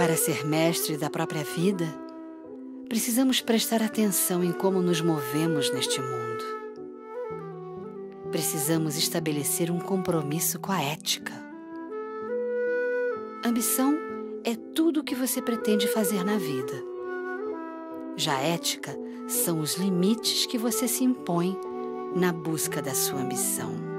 Para ser mestre da própria vida, precisamos prestar atenção em como nos movemos neste mundo. Precisamos estabelecer um compromisso com a ética. Ambição é tudo o que você pretende fazer na vida. Já a ética são os limites que você se impõe na busca da sua ambição.